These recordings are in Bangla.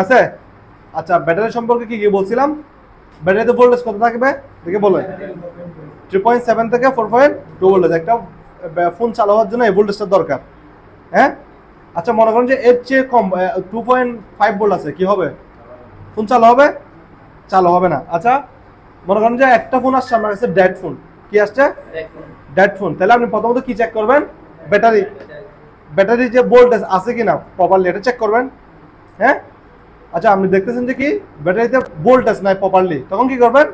আছে। আচ্ছা, ব্যাটারি সম্পর্কে কি কি বলছিলাম? ব্যাটারিতে ভোল্টেজ কত থাকবে দেখে বলেন। 3.7 থেকে 4.2 ভোল্টেজ। একটা ফোন চালু হওয়ার জন্য এই ভোল্টেজটা দরকার। হ্যাঁ, আচ্ছা মনে করেন যে এর চেয়ে কম 2.5 ভোল্ট আছে, কি হবে? ফোন চালু হবে? চালু হবে না। আচ্ছা মনে করেন যে একটা ফোন আসছে আমার কাছে, ডেড ফোন। কি আসছে? Dead phone. তাহলে আপনি প্রথমত কি চেক করবেন? ব্যাটারি। ব্যাটারি যে ভোল্টেজ আছে কিনা প্রপারলি এটা চেক করবেন। হ্যাঁ, আচ্ছা আপনি দেখতেছেন যে কি ব্যাটারিতে ভোল্টেজ নাই প্রপারলি, তখন কি করবেন?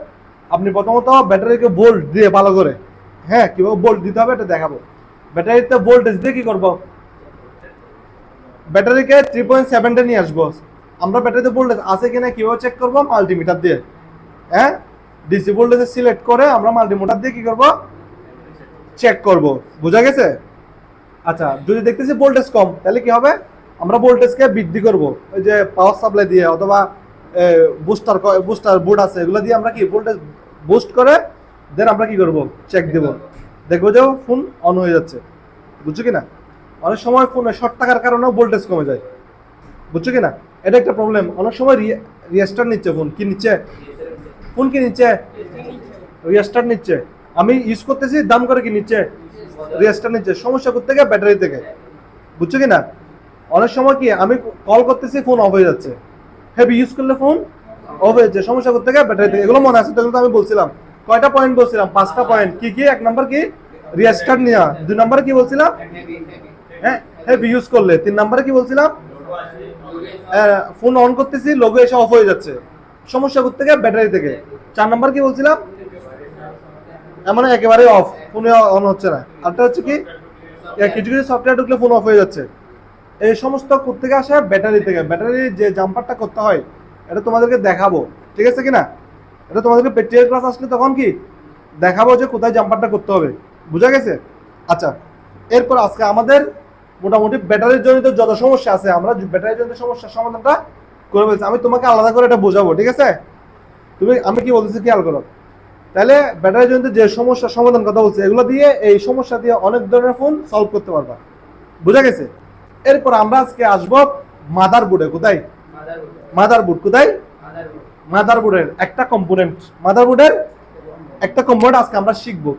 আপনি প্রথমত ব্যাটারিকে ভোল্ট দিয়ে ভালো করে, হ্যাঁ কিভাবে ভোল্ট দিতে হবে এটা দেখাবো। ব্যাটারিতে ভোল্টেজ দিয়ে কি করব? ব্যাটারিকে 3.7 নিয়ে আসবো। আমরা ব্যাটারিতে ভোল্টেজ আছে কিনা কিভাবে চেক করব? মাল্টিমিটার দিয়ে। হ্যাঁ, ডিসি ভোল্টেজ সিলেক্ট করে আমরা মাল্টিমিটার দিয়ে কি করব? চেক করব। বোঝা গেছে? আচ্ছা যদি দেখতেছি ভোল্টেজ কম তাহলে কি হবে? আমরা ভোল্টেজকে বৃদ্ধি করব, ওই যে পাওয়ার সাপ্লাই দিয়ে অথবা বুস্টার বুস্টার বোর্ড আছে এগুলো দিয়ে আমরা কি ভোল্টেজ বুস্ট করে দেন আমরা কি করব? চেক দেব। দেখবো যে ফোন অন হয়ে যাচ্ছে। বুঝছো কিনা? অনেক সময় ফোনে শর্ট থাকার কারণেও ভোল্টেজ কমে যায়। বুঝছো কিনা? এটা একটা প্রবলেম। অনেক সময় রিস্টার্ট নিচ্ছে ফোন। কি নিচ্ছে? ফোন কি নিচ্ছে? রিস্টার্ট নিচ্ছে। আমি ইউজ করতেছি দাম করে কি নিচ্ছে? রিস্টার্ট নিচ্ছে। সমস্যা করতে গিয়ে ব্যাটারি থেকে। বুঝছো কিনা? অনেক সময় কি আমি কল করতেছি ফোন অফ হয়ে যাচ্ছে, হেভি ইউজ করলে ফোন অফ হয়ে যাচ্ছে। সমস্যা করতে গিয়ে ব্যাটারি থেকে। এগুলো মনে আছে তো? আমি বলছিলাম কয়টা পয়েন্ট বলছিলাম? 5টা পয়েন্ট। কি কি? 1 নাম্বার কি? রিস্টার্ট নেওয়া। 2 নম্বরে কি বলছিলাম? হ্যাঁ, হেভি ইউজ করলে। 3 নম্বরে কি বলছিলাম? ফোন অন করতেছি লোগো এসে অফ হয়ে যাচ্ছে। সমস্যা করতে গিয়ে ব্যাটারি থেকে। 4 নাম্বার কি বলছিলাম? মানে একেবারে অফ, ফোনে অন হচ্ছে না। আরটা হচ্ছে কি কিছু কিছু সফটওয়্যার ঢুকলে ফোন অফ হয়ে যাচ্ছে। এই সমস্ত থেকে আসে ব্যাটারি থেকে। ব্যাটারি যে জাম্পারটা করতে হয় এটা তোমাদেরকে দেখাবো, ঠিক আছে কিনা? এটা তোমাদেরকে প্র্যাকটিক্যাল ক্লাস আসলে তখন কি দেখাবো যে কোথায় জাম্পারটা করতে হবে। বুঝা গেছে? আচ্ছা, এরপর আজকে আমাদের মোটামুটি ব্যাটারির জনিত যত সমস্যা আছে আমরা ব্যাটারির জনিত সমস্যার সমাধানটা করে ফেলছি। আমি তোমাকে আলাদা করে এটা বোঝাবো, ঠিক আছে? আমি কি বলতেছি খেয়াল করো। তাহলে ব্যাটারির জনিত যে সমস্যার সমাধান কথা বলছি এগুলো দিয়ে এই সমস্যা দিয়ে অনেক ধরনের ফোন সলভ করতে পারবা। বুঝা গেছে? এরপর আমরা আজকে আসবো মাদারবোর্ডে। কোথায়? মাদারবোর্ড। কোথায়? মাদারবোর্ডের একটা কম্পোনেন্ট। মাদারবোর্ডের একটা কম্পোনেন্ট আজকে আমরা শিখবো।